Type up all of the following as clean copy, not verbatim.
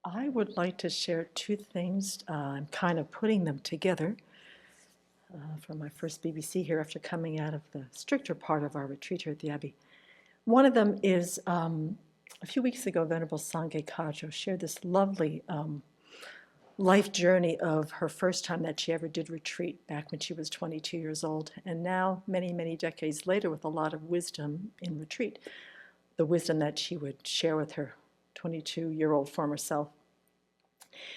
I would like to share two things. I'm kind of putting them together for my first BBC here after coming out of the stricter part of our retreat here at the Abbey. One of them is a few weeks ago, Venerable Sangye Kajo shared this lovely life journey of her first time that she ever did retreat back when she was 22 years old. And now, many, many decades later, with a lot of wisdom in retreat, the wisdom that she would share with her 22-year-old former self.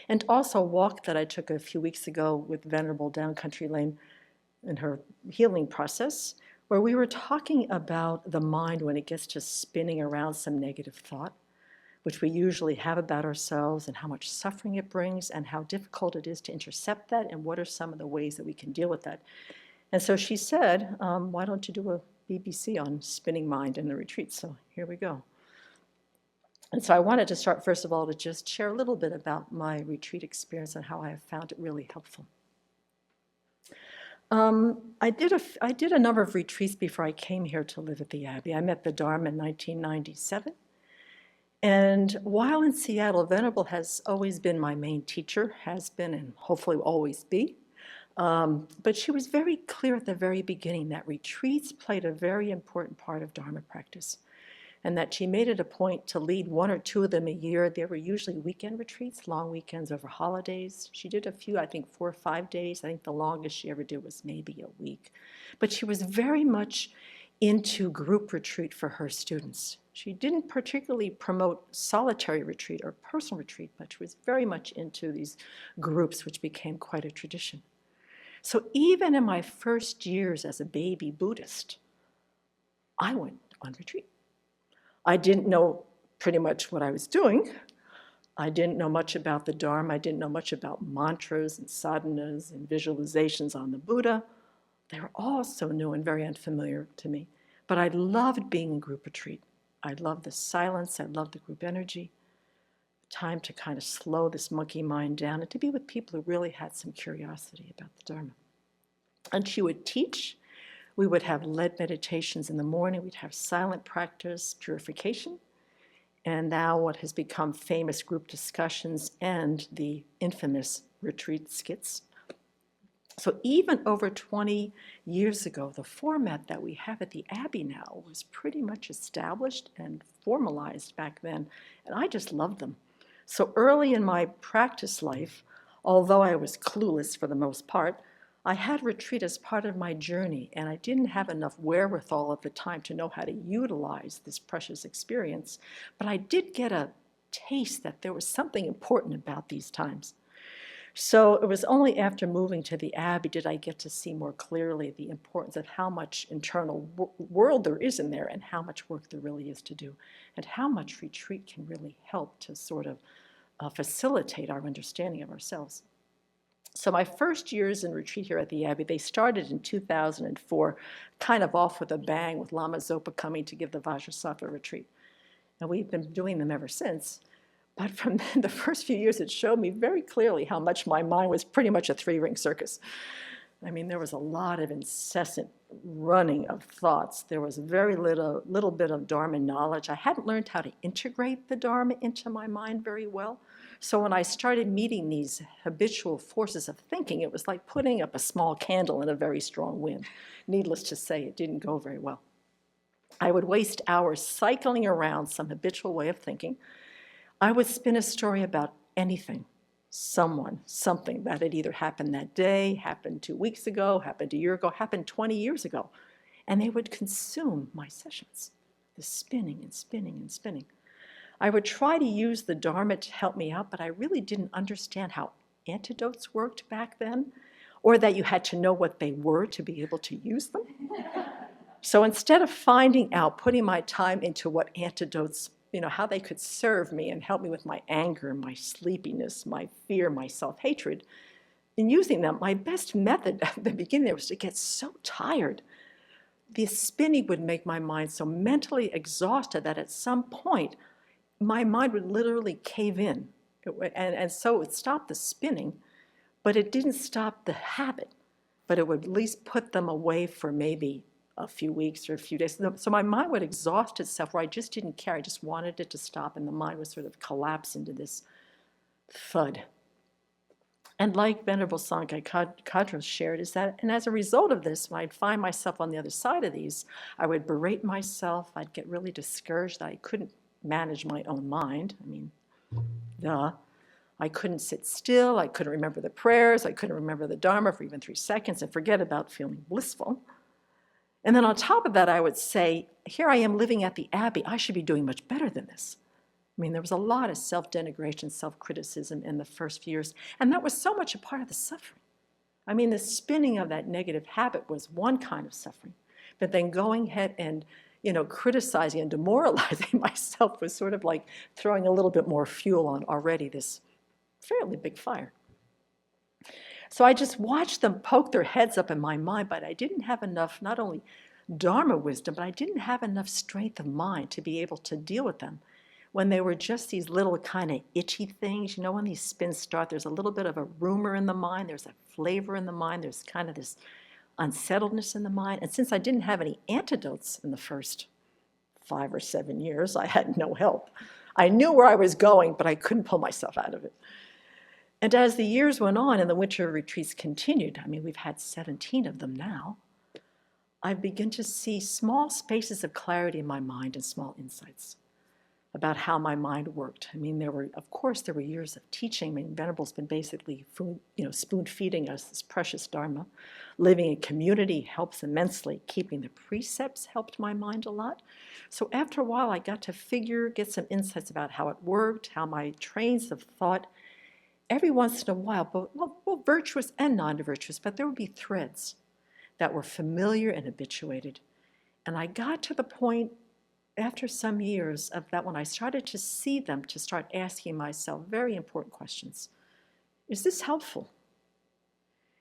And also a walk that I took a few weeks ago with Venerable Down Country Lane in her healing process, where we were talking about the mind when it gets to spinning around some negative thought, which we usually have about ourselves, and how much suffering it brings, and how difficult it is to intercept that, and what are some of the ways that we can deal with that. And so she said, why don't you do a BBC on spinning mind in the retreat? So here we go. And so I wanted to start, first of all, to just share a little bit about my retreat experience and how I have found it really helpful. I did a number of retreats before I came here to live at the Abbey. I met the Dharma in 1997. And while in Seattle, Venerable has always been my main teacher, has been and hopefully will always be. But she was very clear at the very beginning that retreats played a very important part of Dharma practice, and that she made it a point to lead one or two of them a year. They were usually weekend retreats, long weekends over holidays. She did a few, I think 4 or 5 days. I think the longest she ever did was maybe a week. But she was very much into group retreat for her students. She didn't particularly promote solitary retreat or personal retreat, but she was very much into these groups, which became quite a tradition. So even in my first years as a baby Buddhist, I went on retreat. I didn't know pretty much what I was doing. I didn't know much about the Dharma. I didn't know much about mantras and sadhanas and visualizations on the Buddha. They were all so new and very unfamiliar to me. But I loved being in group retreat. I loved the silence. I loved the group energy. Time to kind of slow this monkey mind down and to be with people who really had some curiosity about the Dharma. And she would teach. We would have led meditations in the morning. We'd have silent practice, purification, and now what has become famous group discussions and the infamous retreat skits. So even over 20 years ago, the format that we have at the Abbey now was pretty much established and formalized back then, and I just loved them. So early in my practice life, although I was clueless for the most part, I had retreat as part of my journey, and I didn't have enough wherewithal at the time to know how to utilize this precious experience. But I did get a taste that there was something important about these times. So it was only after moving to the Abbey did I get to see more clearly the importance of how much internal world there is in there and how much work there really is to do, and how much retreat can really help to sort of facilitate our understanding of ourselves. So my first years in retreat here at the Abbey, they started in 2004, kind of off with a bang with Lama Zopa coming to give the Vajrasattva retreat. And we've been doing them ever since. But from the first few years, it showed me very clearly how much my mind was pretty much a 3-ring circus. I mean, there was a lot of incessant running of thoughts. There was very little bit of Dharma knowledge. I hadn't learned how to integrate the Dharma into my mind very well. So when I started meeting these habitual forces of thinking, it was like putting up a small candle in a very strong wind. Needless to say, it didn't go very well. I would waste hours cycling around some habitual way of thinking. I would spin a story about anything, someone, something that had either happened that day, happened 2 weeks ago, happened a year ago, happened 20 years ago. And they would consume my sessions, the spinning and spinning and spinning. I would try to use the Dharma to help me out, but I really didn't understand how antidotes worked back then, or that you had to know what they were to be able to use them. So instead of finding out, putting my time into what antidotes, how they could serve me and help me with my anger, my sleepiness, my fear, my self-hatred, in using them, my best method at the beginning there was to get so tired. The spinning would make my mind so mentally exhausted that at some point, my mind would literally cave in. And so it would stop the spinning, but it didn't stop the habit. But it would at least put them away for maybe a few weeks or a few days. So my mind would exhaust itself where I just didn't care. I just wanted it to stop, and the mind would sort of collapse into this thud. And like Venerable Sankai Kadros shared, is that, and as a result of this, when I'd find myself on the other side of these, I would berate myself. I'd get really discouraged that I couldn't manage my own mind. I mean, duh. I couldn't sit still. I couldn't remember the prayers. I couldn't remember the Dharma for even 3 seconds and forget about feeling blissful. And then on top of that, I would say, here I am living at the Abbey. I should be doing much better than this. I mean, there was a lot of self-denigration, self-criticism in the first few years, and that was so much a part of the suffering. I mean, the spinning of that negative habit was one kind of suffering, but then going ahead and, criticizing and demoralizing myself was sort of like throwing a little bit more fuel on already this fairly big fire. So I just watched them poke their heads up in my mind, but I didn't have enough, not only Dharma wisdom, but I didn't have enough strength of mind to be able to deal with them. When they were just these little kind of itchy things, when these spins start, there's a little bit of a rumor in the mind, there's a flavor in the mind, there's kind of this unsettledness in the mind. And since I didn't have any antidotes in the first 5 or 7 years, I had no help. I knew where I was going, but I couldn't pull myself out of it. And as the years went on and the winter retreats continued, I mean, we've had 17 of them now, I began to see small spaces of clarity in my mind and small insights about how my mind worked. I mean, there were years of teaching. I mean, Venerable's been basically spoon-feeding us this precious Dharma. Living in community helps immensely. Keeping the precepts helped my mind a lot. So after a while, I got to get some insights about how it worked, how my trains of thought, every once in a while, both virtuous and non-virtuous, but there would be threads that were familiar and habituated. And I got to the point after some years of that when I started to see them, to start asking myself very important questions. Is this helpful?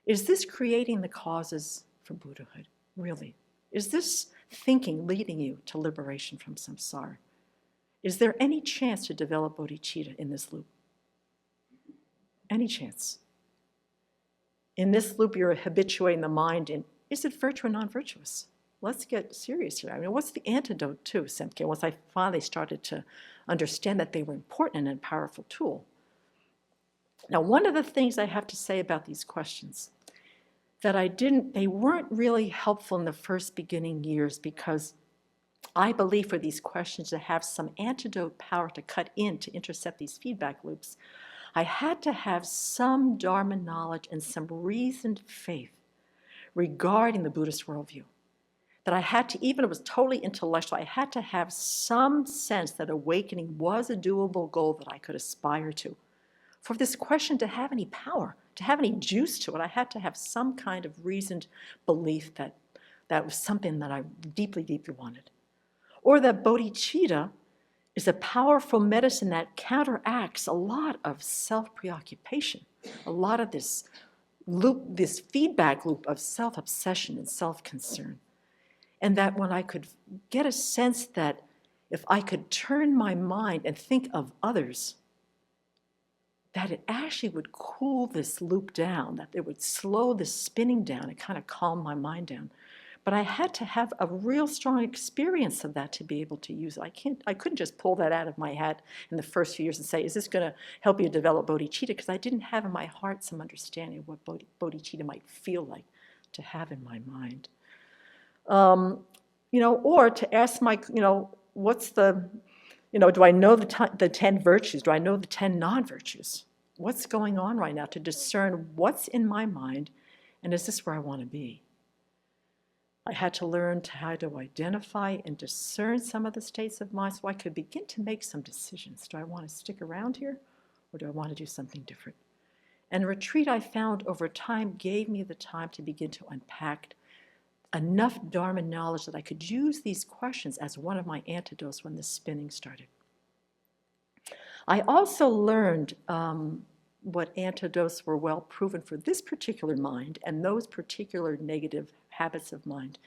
Is this creating the causes for Buddhahood? Really? Is this thinking leading you to liberation from samsara? Is there any chance to develop bodhicitta in this loop? Any chance? In this loop, you're habituating the mind in, is it virtuous or non-virtuous? Let's get serious here. I mean, what's the antidote to Semke? Once I finally started to understand that they were important and a powerful tool. Now, one of the things I have to say about these questions, they weren't really helpful in the first beginning years because I believe for these questions to have some antidote power to cut in to intercept these feedback loops, I had to have some Dharma knowledge and some reasoned faith regarding the Buddhist worldview. That I had to, even if it was totally intellectual, I had to have some sense that awakening was a doable goal that I could aspire to. For this question to have any power, to have any juice to it, I had to have some kind of reasoned belief that that was something that I deeply, deeply wanted. Or that bodhicitta is a powerful medicine that counteracts a lot of self-preoccupation, a lot of this loop, this feedback loop of self-obsession and self-concern. And that when I could get a sense that if I could turn my mind and think of others, that it actually would cool this loop down, that it would slow this spinning down and kind of calm my mind down. But I had to have a real strong experience of that to be able to use it. I couldn't just pull that out of my head in the first few years and say, is this going to help you develop bodhicitta? Because I didn't have in my heart some understanding of what bodhicitta might feel like to have in my mind. Or to ask what's the, do I know the 10 virtues? Do I know the 10 non-virtues? What's going on right now to discern what's in my mind, and is this where I want to be? I had to learn how to identify and discern some of the states of mind so I could begin to make some decisions. Do I want to stick around here, or do I want to do something different? And retreat, I found over time, gave me the time to begin to unpack enough Dharma knowledge that I could use these questions as one of my antidotes when the spinning started. I also learned what antidotes were well proven for this particular mind and those particular negative habits of mind.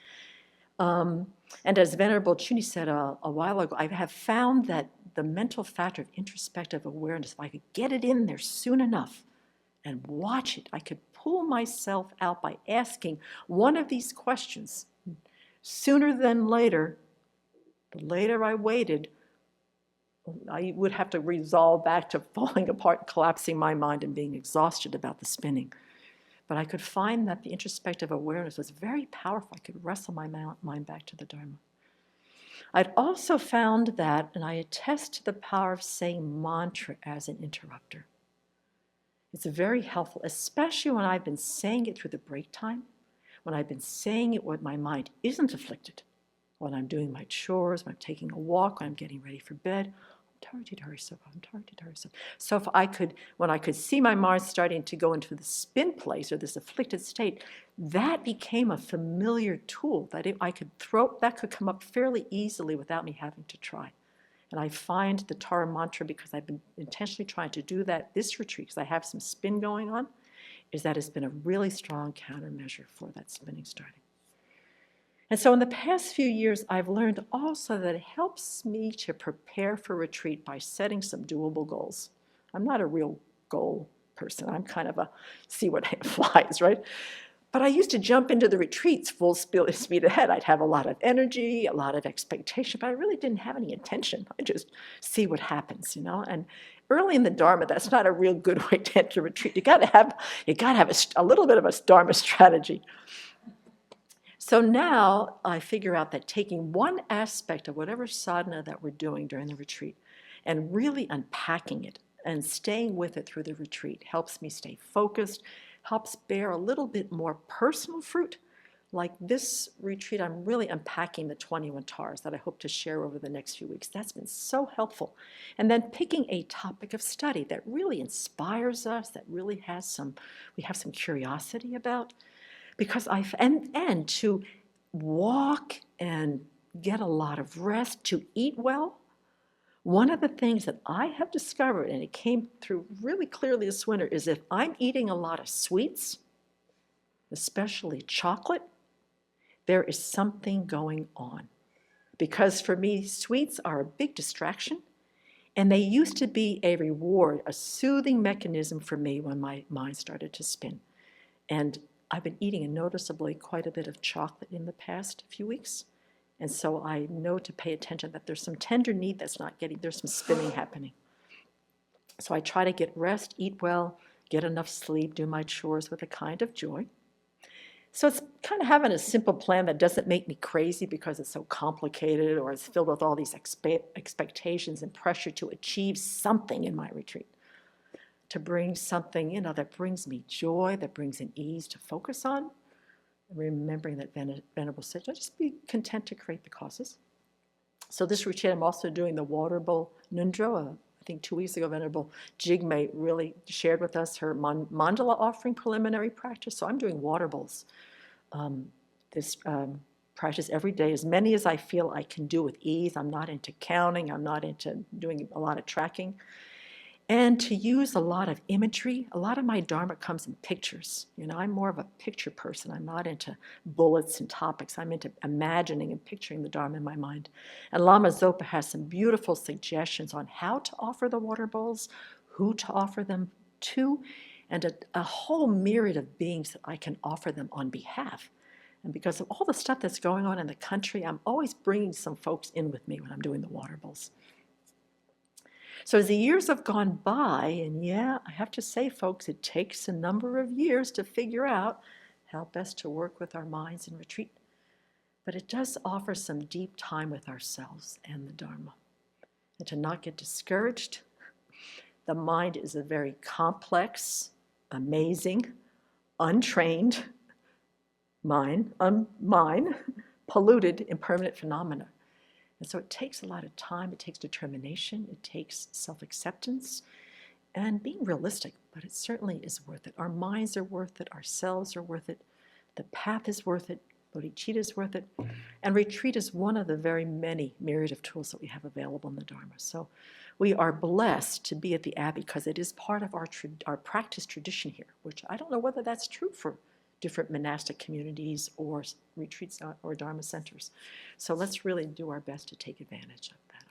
And as Venerable Chuni said a while ago, I have found that the mental factor of introspective awareness, if I could get it in there soon enough and watch it, I could pull myself out by asking one of these questions. Sooner than later, the later I waited, I would have to resolve back to falling apart, collapsing my mind, and being exhausted about the spinning. But I could find that the introspective awareness was very powerful. I could wrestle my mind back to the Dharma. I'd also found that, and I attest to the power of saying mantra as an interrupter. It's very helpful, especially when I've been saying it through the break time, when I've been saying it when my mind isn't afflicted, when I'm doing my chores, when I'm taking a walk, when I'm getting ready for bed. So if I could, when I could see my mind starting to go into the spin place or this afflicted state, that became a familiar tool that I could throw, that could come up fairly easily without me having to try. And I find the Tara mantra, because I've been intentionally trying to do that this retreat, because I have some spin going on, is that it's been a really strong countermeasure for that spinning starting. And so in the past few years, I've learned also that it helps me to prepare for retreat by setting some doable goals. I'm not a real goal person. I'm kind of a see what flies, right? But I used to jump into the retreats full speed ahead. I'd have a lot of energy, a lot of expectation, but I really didn't have any intention. I just see what happens, you know? And early in the Dharma, that's not a real good way to enter a retreat. You gotta have a little bit of a Dharma strategy. So now I figure out that taking one aspect of whatever sadhana that we're doing during the retreat and really unpacking it and staying with it through the retreat helps me stay focused, helps bear a little bit more personal fruit. Like this retreat, I'm really unpacking the 21 Taras that I hope to share over the next few weeks. That's been so helpful. And then picking a topic of study that really inspires us, that really we have some curiosity about. Because and to walk and get a lot of rest, to eat well. One of the things that I have discovered, and it came through really clearly this winter, is if I'm eating a lot of sweets, especially chocolate, there is something going on. Because for me, sweets are a big distraction, and they used to be a reward, a soothing mechanism for me when my mind started to spin. And I've been eating noticeably quite a bit of chocolate in the past few weeks. And so I know to pay attention that there's some tender need that's not getting, there's some spinning happening. So I try to get rest, eat well, get enough sleep, do my chores with a kind of joy. So it's kind of having a simple plan that doesn't make me crazy because it's so complicated or it's filled with all these expectations and pressure to achieve something in my retreat. To bring something, you know, that brings me joy, that brings an ease to focus on. Remembering that Venerable said, just be content to create the causes. So this retreat, I'm also doing the water bowl nundro. I think 2 weeks ago, Venerable Jigme really shared with us her mandala offering preliminary practice. So I'm doing water bowls. This practice every day, as many as I feel I can do with ease. I'm not into counting. I'm not into doing a lot of tracking. And to use a lot of imagery. A lot of my Dharma comes in pictures. You know, I'm more of a picture person. I'm not into bullets and topics. I'm into imagining and picturing the Dharma in my mind. And Lama Zopa has some beautiful suggestions on how to offer the water bowls, who to offer them to, and a whole myriad of beings that I can offer them on behalf. And because of all the stuff that's going on in the country, I'm always bringing some folks in with me when I'm doing the water bowls. So as the years have gone by, and yeah, I have to say, folks, it takes a number of years to figure out how best to work with our minds in retreat. But it does offer some deep time with ourselves and the Dharma. And to not get discouraged. The mind is a very complex, amazing, untrained mind, polluted, impermanent phenomena. And so it takes a lot of time, it takes determination, it takes self-acceptance, and being realistic, but it certainly is worth it. Our minds are worth it, ourselves are worth it, the path is worth it, bodhicitta is worth it, and retreat is one of the very many myriad of tools that we have available in the Dharma. So we are blessed to be at the Abbey because it is part of our practice tradition here, which I don't know whether that's true for different monastic communities or retreats or Dharma centers. So let's really do our best to take advantage of that.